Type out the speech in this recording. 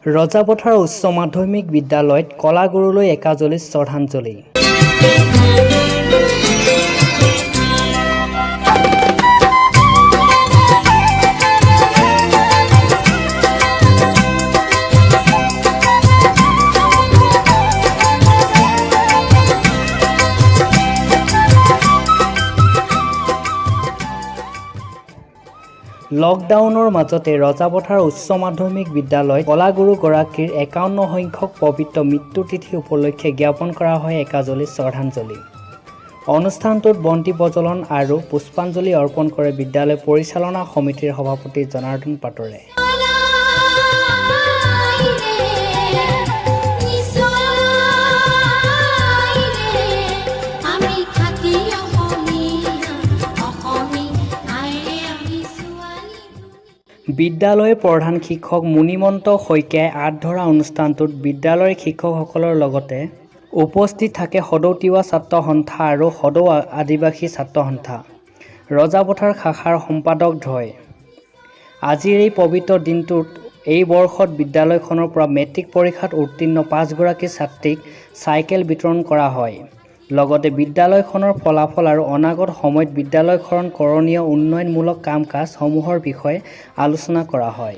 ৰজাপথাৰ উচ্চ মাধ্যমিক বিদ্যালয়ত কলাগুৰুলৈ একাজলি শ্ৰদ্ধাঞ্জলি। লকডাউনৰ মাজতে ৰজাপথাৰ উচ্চ মাধ্যমিক বিদ্যালয়ত কলাগুৰুগৰাকীৰ ৫১ সংখ্যক পবিত্ৰ মৃত্যু তিথি উপলক্ষে জ্ঞাপন কৰা হয় একাজলি শ্ৰদ্ধাঞ্জলি। অনুষ্ঠানটোত বন্তি প্ৰজ্বলন আৰু পুষ্পাঞ্জলি অৰ্পণ কৰে বিদ্যালয় পৰিচালনা সমিতিৰ সভাপতি জনাৰ্দন পাটৰে। বিদ্যালয়ৰ প্ৰধান শিক্ষক মুনিমন্ত শইকীয়াই আঁত ধৰা অনুষ্ঠানটোত বিদ্যালয়ৰ শিক্ষকসকলৰ লগতে উপস্থিত থাকে সদৌ তিৱা ছাত্ৰ সন্থা আৰু সদৌ আদিবাসী ছাত্ৰ সন্থা, ৰজাপথাৰ শাখাৰ সম্পাদকদ্বয়। আজিৰ এই পবিত্ৰ দিনটোত এই বৰ্ষত বিদ্যালয়খনৰ পৰা মেট্ৰিক পৰীক্ষাত উত্তীৰ্ণ ৫গৰাকী ছাত্ৰীক চাইকেল বিতৰণ কৰা হয়। লগতে বিদ্যালয়খনৰ ফলাফল আৰু অনাগত সময়ত বিদ্যালয়খনৰ কৰণীয় উন্নয়নমূলক কাম-কাজ সমূহৰ বিষয়ে আলোচনা কৰা হয়।